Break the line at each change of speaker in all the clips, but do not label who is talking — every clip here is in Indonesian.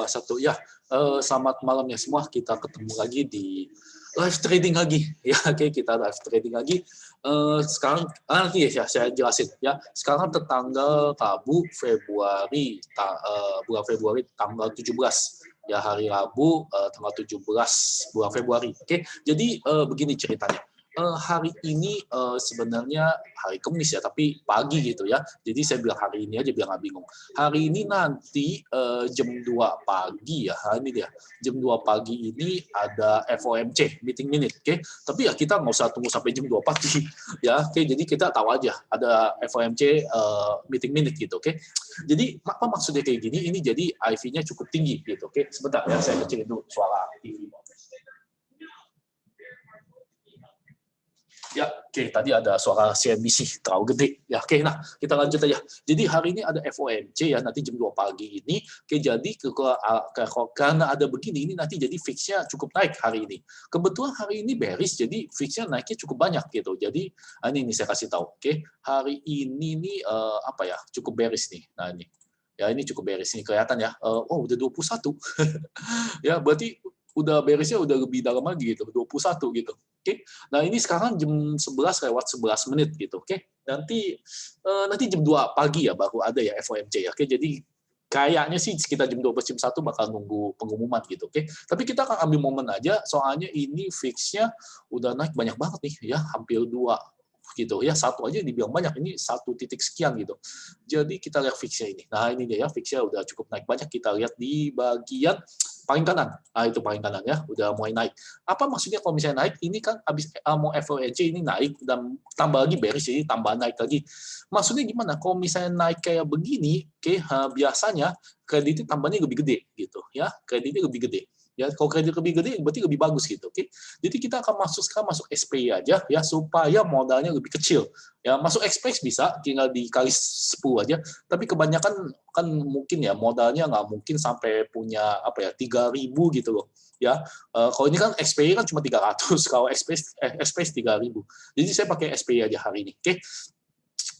2021 ya. Selamat malam ya semua. Kita ketemu lagi di live trading lagi. Ya, oke, kita live trading lagi. Sekarang nanti ya saya jelasin ya. Sekarang tertanggal Rabu Februari bulan Februari tanggal 17 ya, hari Rabu tanggal 17 bulan Februari. Oke. Jadi begini ceritanya. Hari ini sebenarnya hari Kamis ya, tapi pagi gitu ya. Jadi saya bilang hari ini aja biar nggak bingung. Hari ini nanti jam 2 pagi ya, ini dia. Jam 2 pagi ini ada FOMC, meeting minute, oke? Tapi ya kita nggak usah tunggu sampai jam 2 pagi ya, oke? Jadi kita tahu aja ada FOMC meeting minute gitu, oke? Jadi apa maksudnya kayak gini? Ini jadi IV-nya cukup tinggi gitu, oke? Sebentar ya, saya kecilin dulu suara TV. Ya, oke, tadi ada suara CNBC terlalu gede. Ya, oke, nah kita lanjut aja. Jadi hari ini ada FOMC ya, nanti jam 2 pagi ini. Oke, jadi karena ada begini, ini nanti jadi fix-nya cukup naik hari ini. Kebetulan hari ini bearish, jadi fix-nya naiknya cukup banyak gitu. Jadi ini saya kasih tahu. Oke, hari ini nih apa ya, cukup bearish nih. Nah ini, ya ini cukup bearish nih kelihatan ya. Oh udah 21. Ya, berarti udah beresnya udah lebih dalam lagi gitu, 21 gitu. Oke. Nah, ini sekarang jam 11 lewat 11 menit gitu, oke. Nanti jam 2 pagi ya baru ada ya FOMC ya. Oke, jadi kayaknya sih sekitar jam 12 jam 1 bakal nunggu pengumuman gitu, oke. Tapi kita akan ambil momen aja soalnya ini fix-nya udah naik banyak banget nih ya, hampir 2 gitu ya, satu aja dibilang banyak, ini 1 titik sekian gitu. Jadi kita lihat fix-nya ini. Nah, ini dia ya, fix-nya udah cukup naik banyak. Kita lihat di bagian paling kanan. Nah, itu paling kanan ya, udah mulai naik. Apa maksudnya kalau misalnya naik? Ini kan habis mau FOMC ini naik dan tambah lagi bearish, jadi tambah naik lagi. Maksudnya gimana? Kalau misalnya naik kayak begini, oke, biasanya kreditnya tambahnya lebih gede gitu ya, kreditnya lebih gede. Ya, kalau kredit lebih gede berarti lebih bagus gitu, oke. Jadi kita akan masuk SPI aja ya supaya modalnya lebih kecil. Ya, masuk Express bisa tinggal dikali 10 aja, tapi kebanyakan kan mungkin ya modalnya nggak mungkin sampai punya apa ya 3.000 gitu loh ya. Kalau ini kan SPI kan cuma 300, kalau Express 3.000. Jadi saya pakai SPI aja hari ini, oke.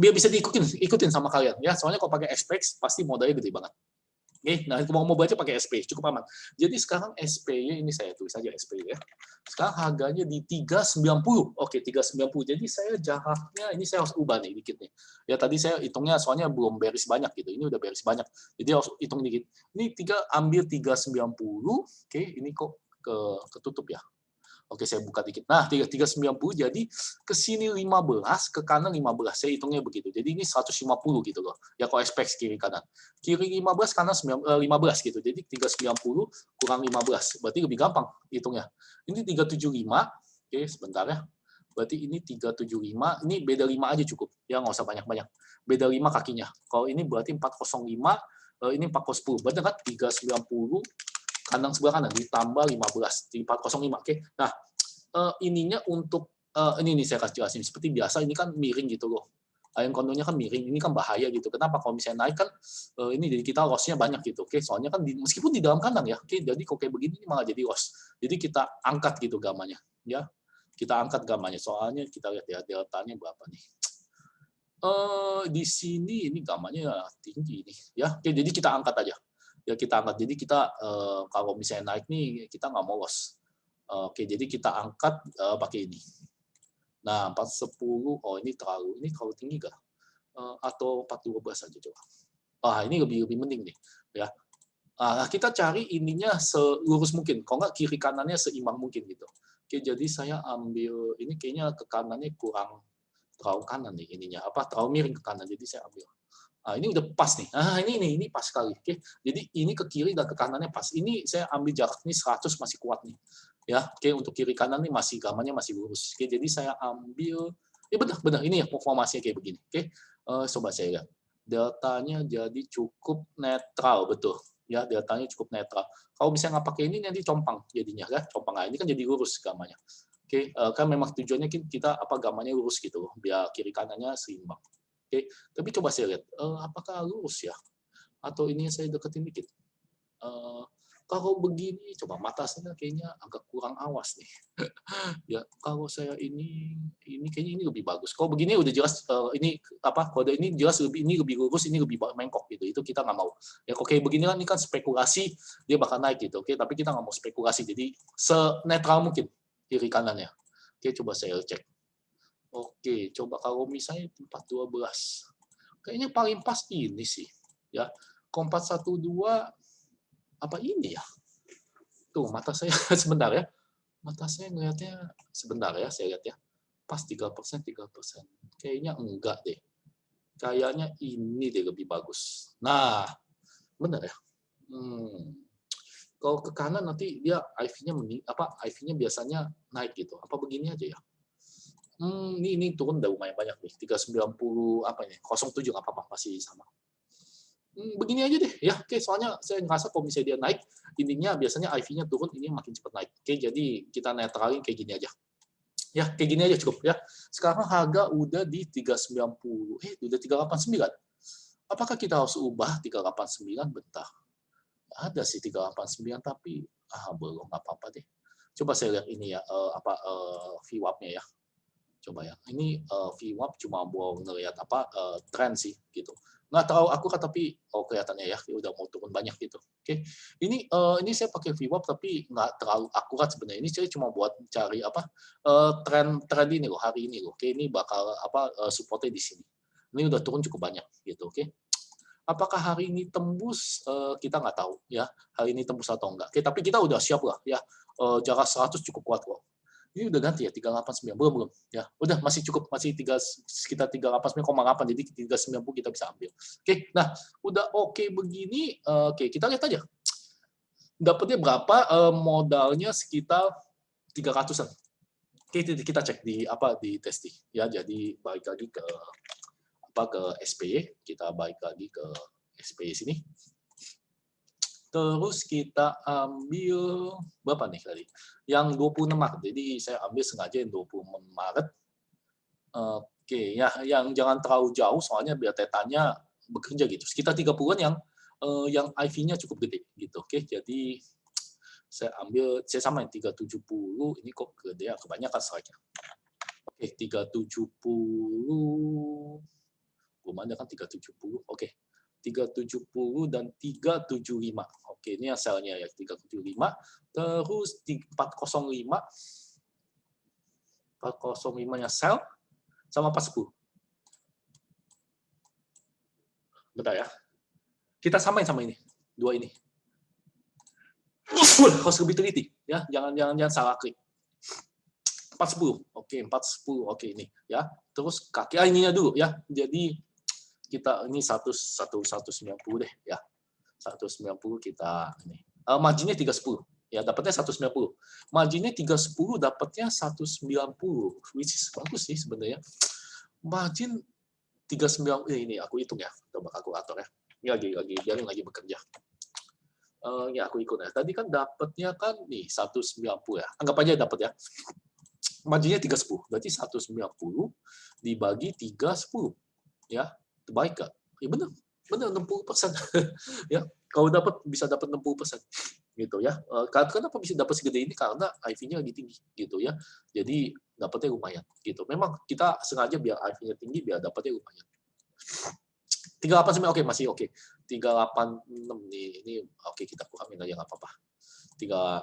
Biar bisa ikutin sama kalian ya, soalnya kalau pakai Express pasti modalnya gede banget. Oke, nah mau baca pakai SPY, cukup aman. Jadi sekarang SPY ini saya tulis saja SPY ya. Sekarang harganya di 390. Oke, 390. Jadi saya jaraknya ini saya harus ubah nih dikit nih. Ya tadi saya hitungnya soalnya belum bearish banyak gitu. Ini udah bearish banyak. Jadi harus hitung dikit. Ini ambil 390. Oke, ini kok ketutup ya. Oke, saya buka dikit. Nah, 390 jadi ke sini 15, ke kanan 15. Saya hitungnya begitu. Jadi ini 150 gitu loh. Ya kalau expect kiri kanan. Kiri 15, kanan 15 gitu. Jadi 390 kurang 15. Berarti lebih gampang hitungnya. Ini 375. Oke, sebentar ya. Berarti ini 375. Ini beda 5 aja cukup. Ya nggak usah banyak-banyak. Beda 5 kakinya. Kalau ini berarti 405, ini 410. Berarti kan 390 kandang sebelah kanan ditambah 15 di 405. Oke. Nah, ininya untuk ini nih saya kasih jelasin seperti biasa, ini kan miring gitu loh. Ayam kondonya kan miring, ini kan bahaya gitu. Kenapa? Kalau misalnya naik kan ini jadi kita loss-nya banyak gitu. Oke, soalnya kan meskipun di dalam kandang ya. Oke, jadi kok kayak begini malah jadi loss. Jadi kita angkat gitu gamanya, ya. Kita angkat gamanya. Soalnya kita lihat ya deltanya berapa nih. Di sini ini gamanya tinggi nih, ya. Oke, jadi kita angkat aja. Ya kita angkat. Jadi kita kalau misalnya naik nih kita nggak mau loss. Oke, jadi kita angkat pakai ini. Nah, 410, oh ini terlalu tinggi nggak? Atau 412 aja coba. Ini lebih mending nih, ya. Kita cari ininya selurus mungkin, kalau nggak kiri kanannya seimbang mungkin gitu. Oke, jadi saya ambil ini kayaknya ke kanannya kurang terlalu kanan nih ininya, terlalu miring ke kanan, jadi saya ambil. Ini udah pas nih. Ini pas sekali. Oke. Jadi ini ke kiri dan ke kanannya pas. Ini saya ambil jarak ini 100 masih kuat nih. Ya, oke, untuk kiri kanan nih masih gambarnya masih lurus. Oke, jadi saya ambil benar ini ya formasinya kayak begini. Oke. Coba saya lihat. Deltanya jadi cukup netral, betul. Ya, deltanya cukup netral. Kalau misalnya nggak pakai ini nanti compang jadinya ya, compang. Ini kan jadi lurus gambarnya. Oke, kan memang tujuannya kita gambarnya lurus gitu loh, biar kiri kanannya seimbang. Oke, tapi coba saya lihat, apakah lurus ya? Atau ini saya deketin dikit? Kalau begini, coba mata saya kayaknya agak kurang awas nih. Ya, kalau saya ini kayaknya ini lebih bagus. Kalau begini udah jelas ini apa kode ini jelas ini lebih lurus, ini lebih mengkok gitu. Itu kita nggak mau. Ya, oke begini kan ini kan spekulasi dia bakal naik gitu. Oke, tapi kita nggak mau spekulasi. Jadi senetral mungkin kiri kanannya. Oke, coba saya cek. Oke, coba kalau misalnya 412. Kayaknya paling pas ini sih. Ya, kalau 412 apa ini ya? Tuh, mata saya sebentar ya. Mata saya ngelihatnya sebentar ya, saya lihat ya. Pas 3%, 3%. Kayaknya enggak deh. Kayaknya ini deh lebih bagus. Nah, benar ya. Kalau ke kanan nanti dia IV-nya IV-nya biasanya naik gitu. Apa begini aja ya? Ini turun udah lumayan banyak nih. 390 apa ini? 07 nggak apa-apa, masih sama. Begini aja deh ya. Oke, soalnya saya ngerasa kalau misalnya dia naik, ininya biasanya IV-nya turun, ini makin cepat naik. Oke, jadi kita netralin kayak gini aja. Ya, kayak gini aja cukup ya. Sekarang harga udah di 390. Udah 389. Apakah kita harus ubah 389? Bentar. Ada sih 389 tapi belum, nggak apa-apa deh. Coba saya lihat ini ya, VWAP-nya ya. Coba ya. Ini VWAP cuma mau ngelihat tren sih gitu. Nggak terlalu akurat tapi kelihatannya ya udah mau turun banyak gitu. Oke. Ini saya pakai VWAP tapi nggak terlalu akurat sebenarnya. Ini saya cuma buat cari tren ini loh, hari ini loh. Oke, ini bakal supportnya di sini. Ini udah turun cukup banyak gitu, oke. Apakah hari ini tembus? Kita nggak tahu ya. Hari ini tembus atau enggak. Oke, tapi kita udah siap lah ya. Jarak 100 cukup kuat kok. Ini udah ganti ya 389 belum ya. Udah masih cukup, masih sekitar 389,8 jadi 390 kita bisa ambil. Oke, nah udah oke begini. Oke, kita lihat aja. Dapatnya berapa? Modalnya sekitar 300-an. Oke, kita cek di testing ya. Jadi balik lagi ke SPY, kita balik lagi ke SPY sini. Terus kita ambil berapa nih tadi? Yang 26 Maret. Jadi saya ambil sengaja yang 26 Maret. Oke, ya yang jangan terlalu jauh soalnya biar tetanya bekerja gitu. Sekitar 30-an yang IV-nya cukup gede gitu. Oke, jadi saya sama yang 370. Ini kok gede ya, kebanyakan strike-nya. Oke, 370. Gimana kan 370. Oke. 370 dan 375. Oke, ini selnya ya 375. Terus 405. 405-nya sell sama 410. Bentar ya. Kita samain sama ini. Dua ini. Harus lebih teliti ya. Jangan salah klik. 410. Oke, 410. Oke, ini ya. Terus kaki ininya dulu ya. Jadi kita ini 190 deh ya. 190 kita ini. Marginnya 310. Ya, dapatnya 190. Marginnya 310, dapatnya 190. Which is bagus sih sebenarnya. Margin 39 ini aku hitung ya. Coba kalkulator ya. Ini lagi bekerja. Ya aku ikut ya. Tadi kan dapatnya kan nih 190 ya. Anggap aja dapat ya. Marginnya 310. Berarti 190 dibagi 310. Ya, baik gak? Ya benar 60%. Ya, kalau bisa dapat 60% gitu ya. Kenapa bisa dapat segede ini? Karena IV-nya lagi tinggi gitu ya. Jadi dapatnya lumayan gitu. Memang kita sengaja biar IV-nya tinggi biar dapatnya lumayan. 389 oke, masih oke. 386 nih, ini oke kita kurangin aja nggak apa-apa.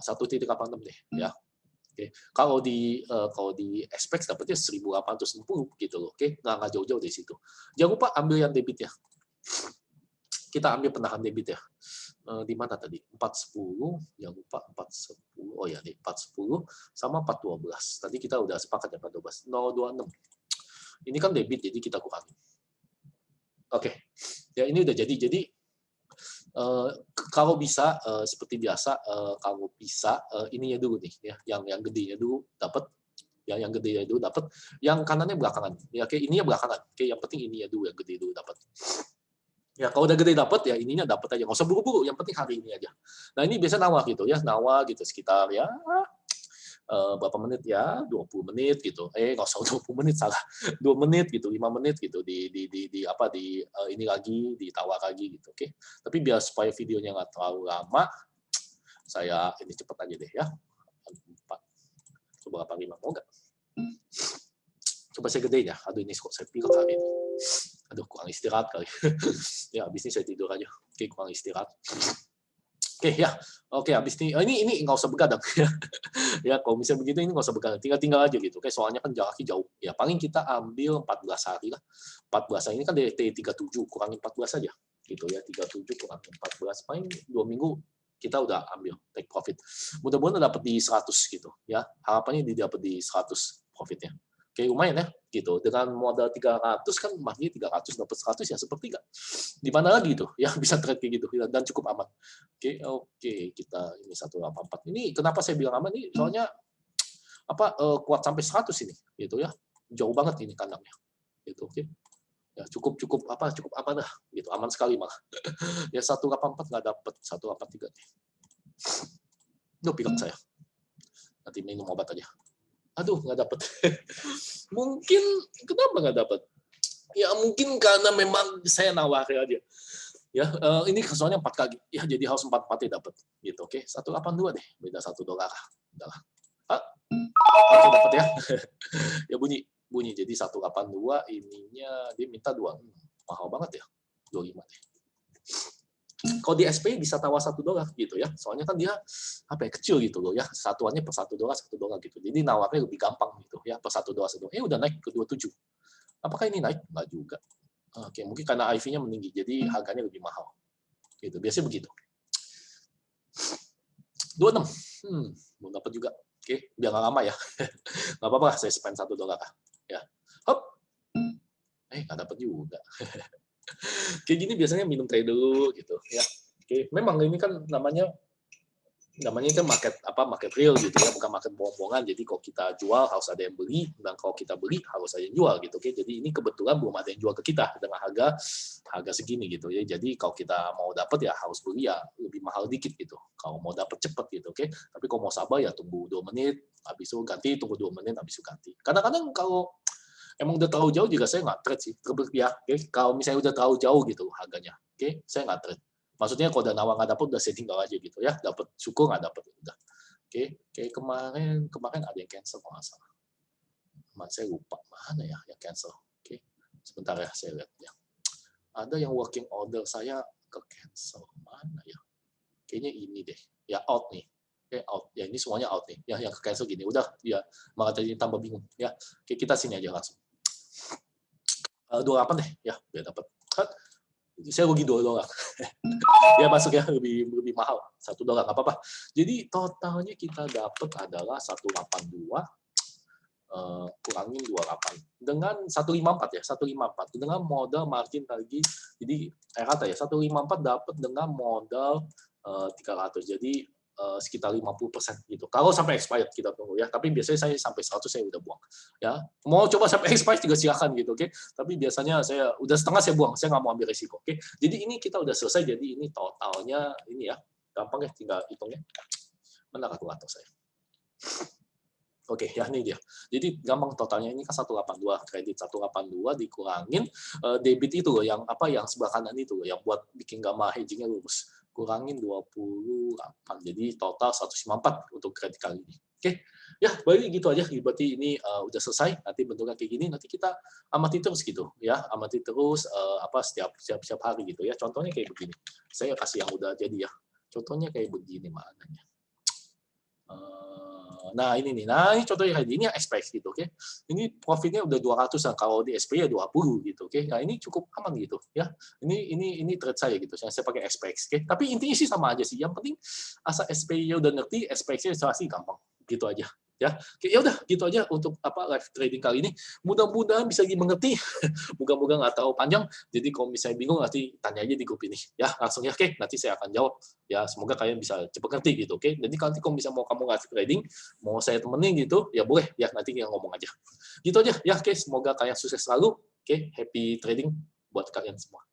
1.86 deh ya. Oke. Kalau di SPX dapatnya 1860 gitu loh. Oke, nggak jauh-jauh dari situ. Jangan lupa ambil yang debit ya. Kita ambil penahan debit ya. Di mana tadi? 410, jangan lupa 410. Oh ya, nih 410 sama 412. Tadi kita udah sepakat ya 412. 026. Ini kan debit jadi kita kurangi. Oke. Ya ini udah jadi. Jadi kalau bisa seperti biasa kalau bisa ininya dulu nih ya, yang gedenya dulu dapat ya, yang gedenya dulu dapat, yang kanannya belakangan ya, kayak ininya belakangan, kayak yang penting ininya dulu yang gede dulu dapat ya. Kalau udah gede dapat ya ininya dapat aja, nggak usah buru-buru, yang penting hari ini aja. Nah ini biasa nawar gitu ya, nawar gitu sekitar ya berapa menit ya, 20 menit gitu. Nggak usah 20 menit, salah. 2 menit gitu, 5 menit gitu ini lagi ditawar lagi gitu, oke. Tapi biar supaya videonya nggak terlalu lama, Saya ini cepat aja deh ya. 4. Coba 5 mau nggak? Coba saya gedein ya. Aduh ini kok saya pilih hari ini. Aduh kurang istirahat kali. Ya habis ini saya tidur aja. Oke kurang istirahat. Oke ya. Oke habis ini nggak usah begadang ya. Ya kalau misalnya begitu ini nggak usah begadang. Tinggal aja gitu. Oke soalnya kan jaraknya jauh. Ya paling kita ambil 14 hari lah. 14 hari ini kan dari T37 kurangin 14 aja. Gitu ya 37 kurangin 14 paling 2 minggu kita udah ambil take profit. Mudah-mudahan dapat di 100 gitu ya. Harapannya didapat di 100 profitnya. Oke, lumayan ya gitu. Dengan modal 300 kan margin 300 dapat 100 ya sepertiga. Di mana lagi tuh ya bisa trade kayak gitu dan cukup aman. Oke, kita ini 184. Ini kenapa saya bilang aman nih? Soalnya kuat sampai 100 ini gitu ya. Jauh banget ini kandangnya. Gitu, oke. Ya cukup aman lah gitu. Aman sekali malah. Ya 184 nggak dapat 183 nih. Duh pilek saya. Nanti minum obat aja. Aduh nggak dapat. Mungkin kenapa nggak dapat? Ya mungkin karena memang saya nawari aja. Ya ini soalnya 4 kali. Ya jadi harus 4 ya dapat. Gitu oke. 182 deh. Beda $1. Udahlah. Oke dapat ya. Ya bunyi jadi 182 ininya dia minta 2. Mahal banget ya. 25 deh. Kalau di SPY bisa tawar $1 gitu ya. Soalnya kan dia kecil gitu loh ya. Satuannya per $1 gitu. Jadi nawarnya lebih gampang gitu ya per $1. Udah naik ke 27. Apakah ini naik? Enggak juga. Oke, mungkin karena IV-nya meninggi jadi harganya lebih mahal. Gitu. Biasanya begitu. 26. Belum dapat juga. Oke, biar nggak lama ya. Nggak apa-apa, saya spend $1 ya. Hop. Nggak dapat juga. Kayak gini biasanya minum teh dulu gitu ya. Oke, memang ini kan namanya kan market real gitu ya, bukan market bohong-bohongan. Jadi kalau kita jual harus ada yang beli, dan kalau kita beli harus ada yang jual gitu. Oke, jadi ini kebetulan belum ada yang jual ke kita dengan harga segini gitu ya. Jadi kalau kita mau dapat ya harus beli ya lebih mahal dikit gitu. Kalau mau dapat cepet gitu, oke. Tapi kalau mau sabar ya tunggu 2 menit, habis itu ganti, tunggu 2 menit, habis itu ganti. Kadang-kadang kalau emang udah terlalu jauh juga saya nggak trade sih. Ya, kalau misalnya udah terlalu jauh gitu harganya, oke, saya nggak trade. Maksudnya kalau udah nawar nggak dapat udah saya tinggal aja gitu ya. Dapat syukur nggak dapat udah. Oke, kemarin ada yang cancel kalau nggak salah. Saya lupa mana ya yang cancel. Oke, sebentar ya saya lihat ya. Ada yang working order saya ke cancel mana ya? Kayaknya ini deh. Ya out nih. Oke, out. Ya ini semuanya out nih. Ya yang ke cancel gini. Udah ya malah tadi tambah bingung ya. Oke, kita sini aja langsung. 28 deh ya biar dapat. Saya rugi $2. Ya masuk ya lebih mahal $1 nggak apa-apa. Jadi totalnya kita dapat adalah 182 kurangin 28 dengan 154 ya 154 dengan modal margin tadi. Jadi kata ya 154 dapat dengan modal 300. Jadi sekitar 50% gitu. Kalau sampai expired kita tunggu ya. Tapi biasanya saya sampai 100 saya udah buang. Ya, mau coba sampai expired juga silakan gitu, oke. Tapi biasanya saya udah setengah saya buang. Saya nggak mau ambil risiko, oke. Jadi ini kita udah selesai. Jadi ini totalnya ini ya. Gampang ya tinggal hitungnya. Mana kalkulator saya? Oke, ya ini dia. Jadi gampang totalnya ini kan 182 kredit 182 dikurangin debit itu loh yang yang sebelah kanan itu loh yang buat bikin gamma hedging-nya lurus. Kurangin 28. Jadi total 154 untuk kredit kali ini. Oke. Ya, baik gitu aja. Berarti ini udah selesai. Nanti bentuknya kayak gini nanti kita amati terus gitu ya. Amati terus setiap hari gitu ya. Contohnya kayak begini. Saya kasih yang udah jadi ya. Contohnya kayak begini mananya. Nah ini nih, ini contohnya kayak gini yang SPX gitu, oke. Ini profitnya udah 200-an, kalau di SP ya 20 gitu, oke. Nah ini cukup aman gitu, ya. Ini trade saya gitu, saya pakai SPX, oke. Tapi intinya sih sama aja sih. Yang penting asal SP-nya udah ngerti, SPX-nya pasti gampang, gitu aja. Ya, oke, ya udah gitu aja untuk live trading kali ini. Mudah-mudahan bisa dimengerti. Moga-moga nggak terlalu panjang. Jadi kalau misalnya bingung nanti tanya aja di grup ini. Ya langsung ya, oke. Nanti saya akan jawab. Ya semoga kalian bisa cepat ngerti gitu, oke. Jadi nanti kalau bisa mau kamu live trading, mau saya temenin gitu, ya boleh. Ya nanti kita ngomong aja. Gitu aja. Ya oke. Semoga kalian sukses selalu. Oke, happy trading buat kalian semua.